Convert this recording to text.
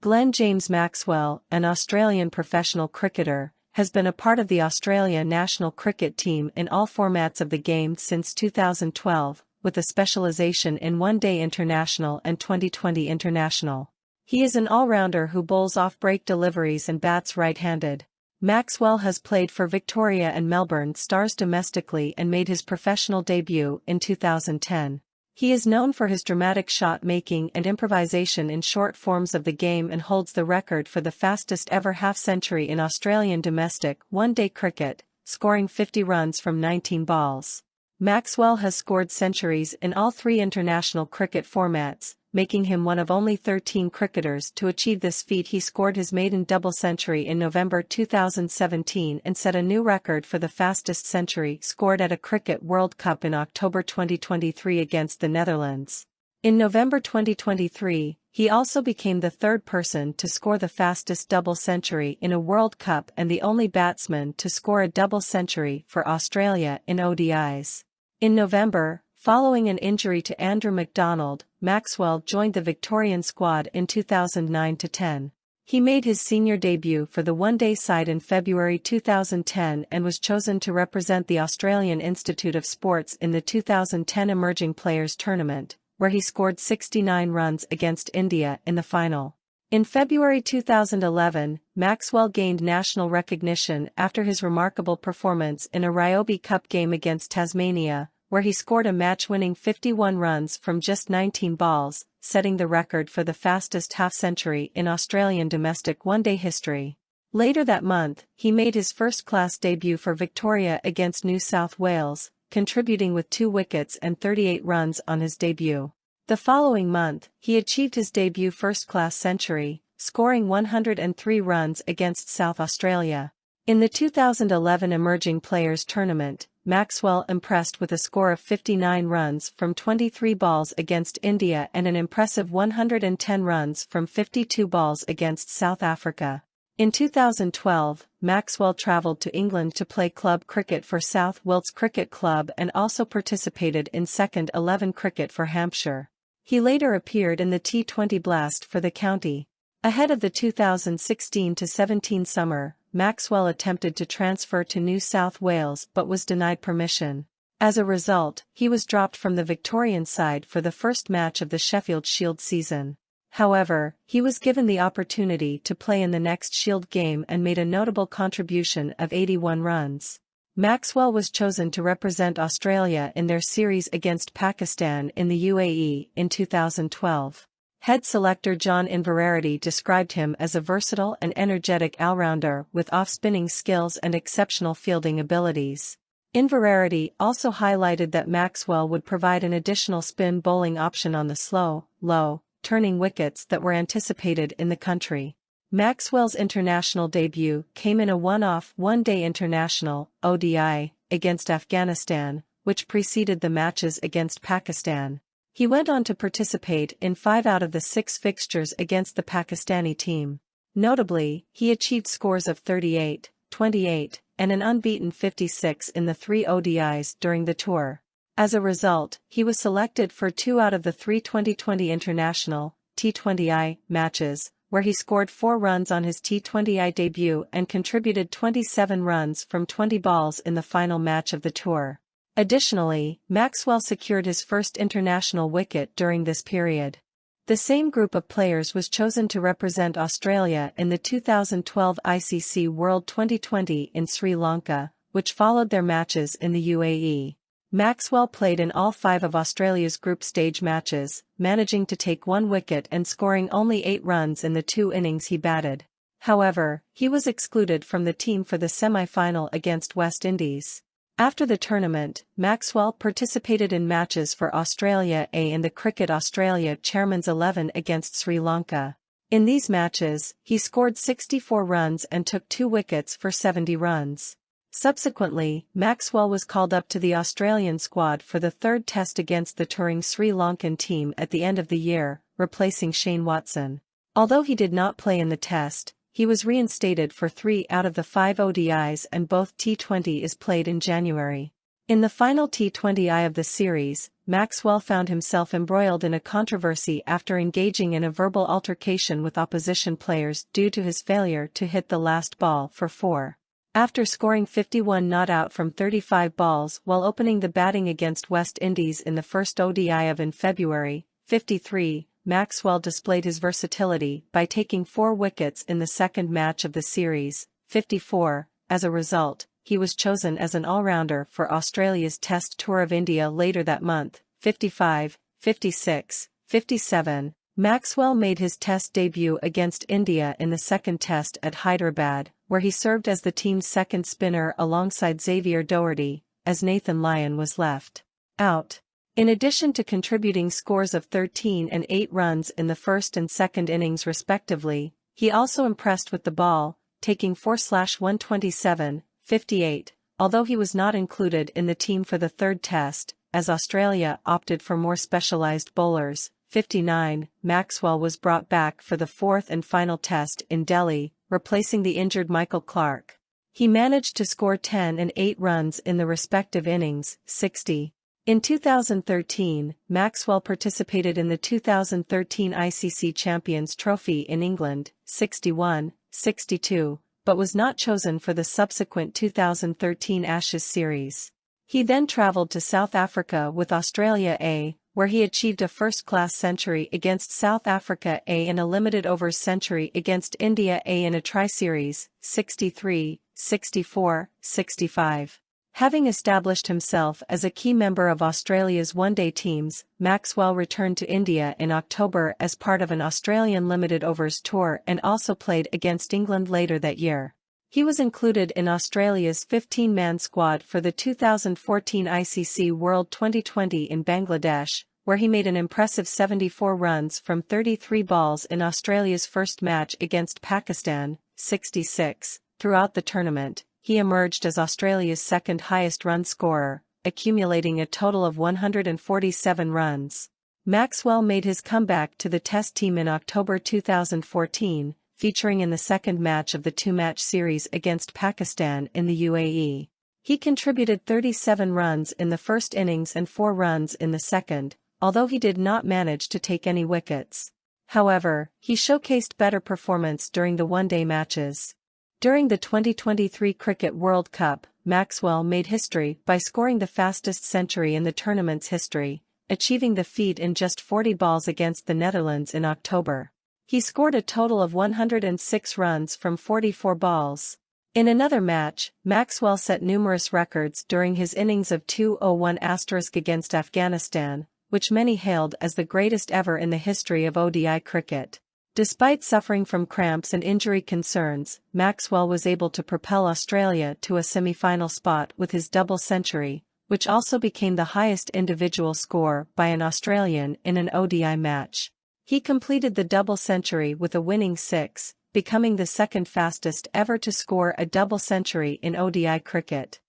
Glenn James Maxwell, an Australian professional cricketer, has been a part of the Australia national cricket team in all formats of the game since 2012, with a specialisation in one-day international and T20 international. He is an all-rounder who bowls off-break deliveries and bats right-handed. Maxwell has played for Victoria and Melbourne Stars domestically and made his professional debut in 2010. He is known for his dramatic shot-making and improvisation in short forms of the game and holds the record for the fastest ever half-century in Australian domestic one-day cricket, scoring 50 runs from 19 balls. Maxwell has scored centuries in all three international cricket formats, making him one of only 13 cricketers to achieve this feat. He scored his maiden double century in November 2017 and set a new record for the fastest century scored at a Cricket World Cup in October 2023 against the Netherlands. In November 2023, he also became the third person to score the fastest double century in a World Cup and the only batsman to score a double century for Australia in ODIs. In November, following an injury to Andrew McDonald, Maxwell joined the Victorian squad in 2009-10. He made his senior debut for the one-day side in February 2010 and was chosen to represent the Australian Institute of Sports in the 2010 Emerging Players Tournament, where he scored 69 runs against India in the final. In February 2011, Maxwell gained national recognition after his remarkable performance in a Ryobi Cup game against Tasmania, where he scored a match-winning 51 runs from just 19 balls, setting the record for the fastest half-century in Australian domestic one-day history. Later that month, he made his first-class debut for Victoria against New South Wales, contributing with 2 wickets and 38 runs on his debut. The following month, he achieved his debut first-class century, scoring 103 runs against South Australia. In the 2011 Emerging Players Tournament, Maxwell impressed with a score of 59 runs from 23 balls against India and an impressive 110 runs from 52 balls against South Africa. In 2012, Maxwell travelled to England to play club cricket for South Wilts Cricket Club and also participated in second 11 cricket for Hampshire. He later appeared in the T20 Blast for the county. Ahead of the 2016-17 summer, Maxwell attempted to transfer to New South Wales but was denied permission. As a result, he was dropped from the Victorian side for the first match of the Sheffield Shield season. However, he was given the opportunity to play in the next Shield game and made a notable contribution of 81 runs. Maxwell was chosen to represent Australia in their series against Pakistan in the UAE in 2012. Head selector John Inverarity described him as a versatile and energetic all-rounder with off-spinning skills and exceptional fielding abilities. Inverarity also highlighted that Maxwell would provide an additional spin bowling option on the slow, low, turning wickets that were anticipated in the country. Maxwell's international debut came in a one-off one-day international, ODI, against Afghanistan, which preceded the matches against Pakistan. He went on to participate in 5 out of the 6 fixtures against the Pakistani team. Notably, he achieved scores of 38, 28, and an unbeaten 56 in the 3 ODIs during the tour. As a result, he was selected for 2 out of the 3 2020 international, T20I, matches, where he scored 4 runs on his T20I debut and contributed 27 runs from 20 balls in the final match of the tour. Additionally, Maxwell secured his first international wicket during this period. The same group of players was chosen to represent Australia in the 2012 ICC World T20 in Sri Lanka, which followed their matches in the UAE. Maxwell played in all 5 of Australia's group stage matches, managing to take 1 wicket and scoring only 8 runs in the 2 innings he batted. However, he was excluded from the team for the semi-final against West Indies. After the tournament, Maxwell participated in matches for Australia A in the Cricket Australia Chairman's 11 against Sri Lanka. In these matches, he scored 64 runs and took 2 wickets for 70 runs. Subsequently, Maxwell was called up to the Australian squad for the 3rd test against the touring Sri Lankan team at the end of the year, replacing Shane Watson. Although he did not play in the test, he was reinstated for 3 out of the 5 ODIs and both T20s played in January. In the final T20I of the series, Maxwell found himself embroiled in a controversy after engaging in a verbal altercation with opposition players due to his failure to hit the last ball for 4. After scoring 51 not out from 35 balls while opening the batting against West Indies in the first ODI in February, 53, Maxwell displayed his versatility by taking 4 wickets in the second match of the series, 54. As a result, he was chosen as an all-rounder for Australia's Test Tour of India later that month, 55, 56, 57. Maxwell made his Test debut against India in the second Test at Hyderabad, where he served as the team's second spinner alongside Xavier Doherty, as Nathan Lyon was left out. In addition to contributing scores of 13 and 8 runs in the first and second innings respectively, he also impressed with the ball, taking 4/127, 58, although he was not included in the team for the third Test, as Australia opted for more specialised bowlers. 59, Maxwell was brought back for the fourth and final Test in Delhi, replacing the injured Michael Clarke. He managed to score 10 and 8 runs in the respective innings, 60. In 2013, Maxwell participated in the 2013 ICC Champions Trophy in England, 61, 62, but was not chosen for the subsequent 2013 Ashes series. He then travelled to South Africa with Australia A, where he achieved a first-class century against South Africa A and a limited overs century against India A in a tri-series, 63, 64, 65. Having established himself as a key member of Australia's one-day teams, Maxwell returned to India in October as part of an Australian limited overs tour and also played against England later that year. He was included in Australia's 15-man squad for the 2014 ICC World T20 in Bangladesh, where he made an impressive 74 runs from 33 balls in Australia's first match against Pakistan, 66. Throughout the tournament, he emerged as Australia's second highest run scorer, accumulating a total of 147 runs. Maxwell made his comeback to the Test team in October 2014, featuring in the second match of the 2-match series against Pakistan in the UAE. He contributed 37 runs in the first innings and 4 runs in the second, although he did not manage to take any wickets. However, he showcased better performance during the one-day matches. During the 2023 Cricket World Cup, Maxwell made history by scoring the fastest century in the tournament's history, achieving the feat in just 40 balls against the Netherlands in October. He scored a total of 106 runs from 44 balls. In another match, Maxwell set numerous records during his innings of 201* against Afghanistan, which many hailed as the greatest ever in the history of ODI cricket. Despite suffering from cramps and injury concerns, Maxwell was able to propel Australia to a semi-final spot with his double century, which also became the highest individual score by an Australian in an ODI match. He completed the double century with a winning 6, becoming the second fastest ever to score a double century in ODI cricket.